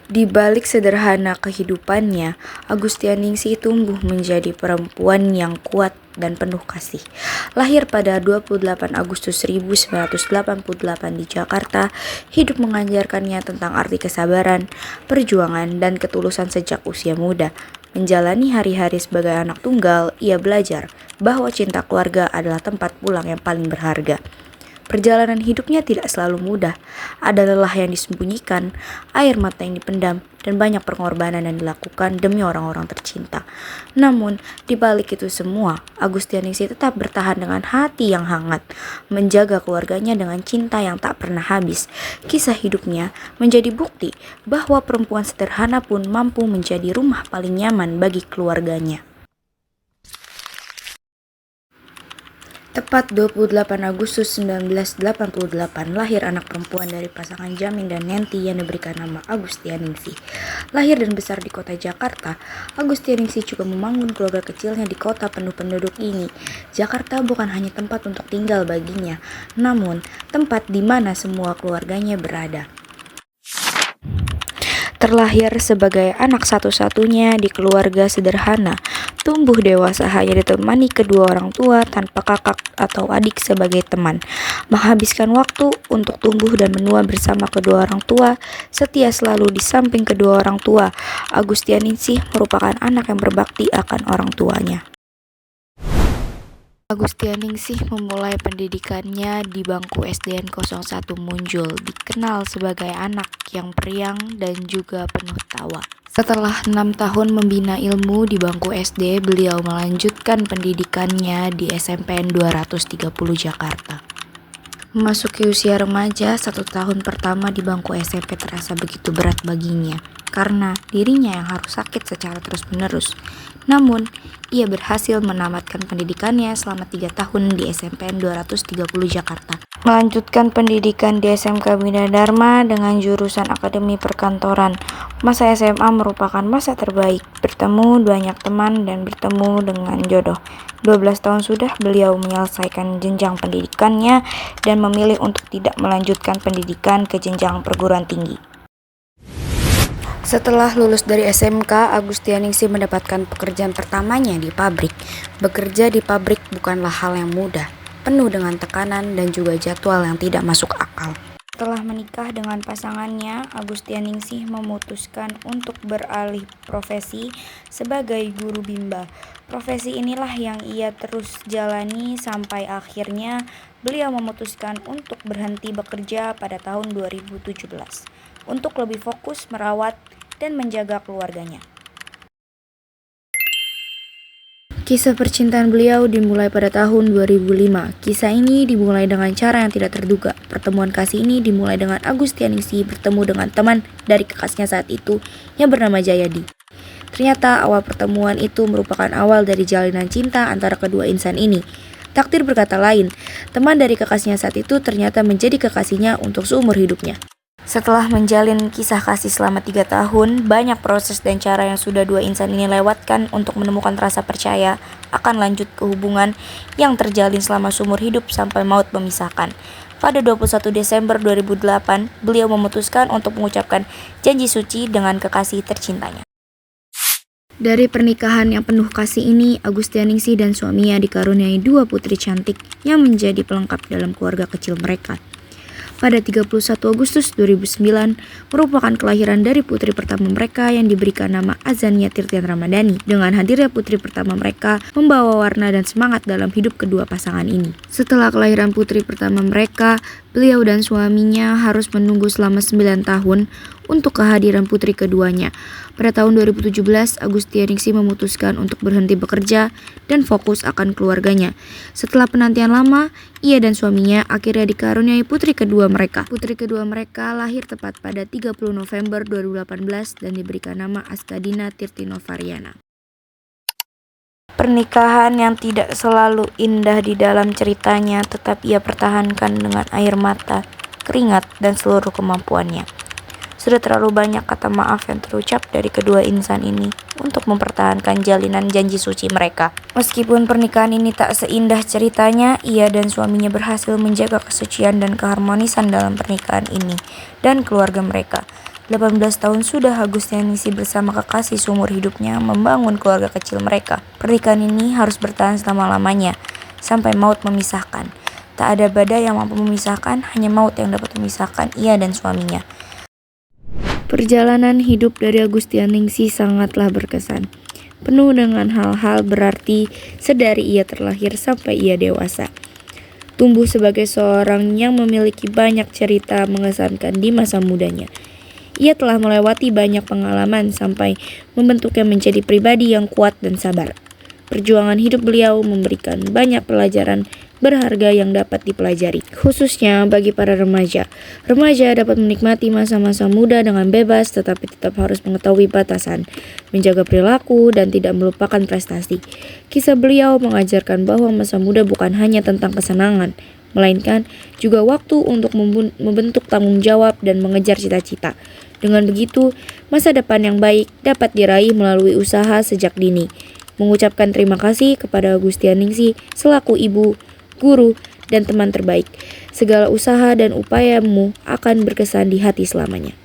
Di balik sederhana kehidupannya, Agustianingsih tumbuh menjadi perempuan yang kuat dan penuh kasih. Lahir pada 28 Agustus 1988 di Jakarta, hidup mengajarkannya tentang arti kesabaran, perjuangan, dan ketulusan sejak usia muda. Menjalani hari-hari sebagai anak tunggal, ia belajar bahwa cinta keluarga adalah tempat pulang yang paling berharga. Perjalanan hidupnya tidak selalu mudah. Ada lelah yang disembunyikan, air mata yang dipendam, dan banyak pengorbanan yang dilakukan demi orang-orang tercinta. Namun, di balik itu semua, Agustianingsih tetap bertahan dengan hati yang hangat, menjaga keluarganya dengan cinta yang tak pernah habis. Kisah hidupnya menjadi bukti bahwa perempuan sederhana pun mampu menjadi rumah paling nyaman bagi keluarganya. Tepat 28 Agustus 1988 lahir anak perempuan dari pasangan Jamin dan Nenti yang diberikan nama Agustianingsih. Lahir dan besar di kota Jakarta, Agustianingsih juga membangun keluarga kecilnya di kota penuh penduduk ini. Jakarta bukan hanya tempat untuk tinggal baginya, namun tempat di mana semua keluarganya berada. Terlahir sebagai anak satu-satunya di keluarga sederhana, tumbuh dewasa hanya ditemani kedua orang tua tanpa kakak atau adik sebagai teman. Menghabiskan waktu untuk tumbuh dan menua bersama kedua orang tua, setia selalu di samping kedua orang tua. Agustianingsih merupakan anak yang berbakti akan orang tuanya. Agustianingsih memulai pendidikannya di bangku SDN 01 Munjul, dikenal sebagai anak yang periang dan juga penuh tawa. Setelah 6 tahun membina ilmu di bangku SD, beliau melanjutkan pendidikannya di SMPN 230 Jakarta. Memasuki usia remaja, 1 tahun pertama di bangku SMP terasa begitu berat baginya, karena dirinya yang harus sakit secara terus-menerus. Namun, ia berhasil menamatkan pendidikannya selama 3 tahun di SMPN 230 Jakarta. Melanjutkan pendidikan di SMK Bina Dharma dengan jurusan Akademi Perkantoran. Masa SMA merupakan masa terbaik, bertemu banyak teman dan bertemu dengan jodoh. 12 tahun sudah beliau menyelesaikan jenjang pendidikannya dan memilih untuk tidak melanjutkan pendidikan ke jenjang perguruan tinggi. Setelah lulus dari SMK, Agustianingsih mendapatkan pekerjaan pertamanya di pabrik. Bekerja di pabrik bukanlah hal yang mudah, penuh dengan tekanan dan juga jadwal yang tidak masuk akal. Setelah menikah dengan pasangannya, Agustianingsih memutuskan untuk beralih profesi sebagai guru bimba. Profesi inilah yang ia terus jalani sampai akhirnya beliau memutuskan untuk berhenti bekerja pada tahun 2017 untuk lebih fokus merawat dan menjaga keluarganya. Kisah percintaan beliau dimulai pada tahun 2005. Kisah ini dimulai dengan cara yang tidak terduga. Pertemuan kasih ini dimulai dengan Agustianingsih bertemu dengan teman dari kekasihnya saat itu yang bernama Jayadi. Ternyata awal pertemuan itu merupakan awal dari jalinan cinta antara kedua insan ini. Takdir berkata lain, teman dari kekasihnya saat itu ternyata menjadi kekasihnya untuk seumur hidupnya. Setelah menjalin kisah kasih selama 3 tahun, banyak proses dan cara yang sudah dua insan ini lewatkan untuk menemukan rasa percaya akan lanjut ke hubungan yang terjalin selama seumur hidup sampai maut memisahkan. Pada 21 Desember 2008, beliau memutuskan untuk mengucapkan janji suci dengan kekasih tercintanya. Dari pernikahan yang penuh kasih ini, Agustianingsih dan suaminya dikaruniai 2 putri cantik yang menjadi pelengkap dalam keluarga kecil mereka. Pada 31 Agustus 2009 merupakan kelahiran dari putri pertama mereka yang diberikan nama Azania Tirtian Ramadhani. Dengan hadirnya putri pertama mereka membawa warna dan semangat dalam hidup kedua pasangan ini. Setelah kelahiran putri pertama mereka, beliau dan suaminya harus menunggu selama 9 tahun untuk kehadiran putri keduanya. Pada tahun 2017, Agustianingsih memutuskan untuk berhenti bekerja dan fokus akan keluarganya. Setelah penantian lama, ia dan suaminya akhirnya dikaruniai putri kedua mereka. Putri kedua mereka lahir tepat pada 30 November 2018 dan diberikan nama Askadina Tirtinovariana. Pernikahan yang tidak selalu indah di dalam ceritanya, tetap ia pertahankan dengan air mata, keringat, dan seluruh kemampuannya. Sudah terlalu banyak kata maaf yang terucap dari kedua insan ini untuk mempertahankan jalinan janji suci mereka. Meskipun pernikahan ini tak seindah ceritanya, ia dan suaminya berhasil menjaga kesucian dan keharmonisan dalam pernikahan ini dan keluarga mereka. 18 tahun sudah Agustianingsih bersama kekasih seumur hidupnya membangun keluarga kecil mereka. Pernikahan ini harus bertahan selama-lamanya, sampai maut memisahkan. Tak ada badai yang mampu memisahkan, hanya maut yang dapat memisahkan ia dan suaminya. Perjalanan hidup dari Agustianingsih sangatlah berkesan, penuh dengan hal-hal berarti sedari ia terlahir sampai ia dewasa. Tumbuh sebagai seorang yang memiliki banyak cerita mengesankan di masa mudanya. Ia telah melewati banyak pengalaman sampai membentuknya menjadi pribadi yang kuat dan sabar. Perjuangan hidup beliau memberikan banyak pelajaran berharga yang dapat dipelajari, khususnya bagi para remaja. Remaja dapat menikmati masa-masa muda dengan bebas, tetapi tetap harus mengetahui batasan, menjaga perilaku, dan tidak melupakan prestasi. Kisah beliau mengajarkan bahwa masa muda bukan hanya tentang kesenangan, melainkan juga waktu untuk membentuk tanggung jawab dan mengejar cita-cita. Dengan begitu, masa depan yang baik dapat diraih melalui usaha sejak dini. Mengucapkan terima kasih kepada Agustianingsih selaku ibu, guru, dan teman terbaik. Segala usaha dan upayamu akan berkesan di hati selamanya.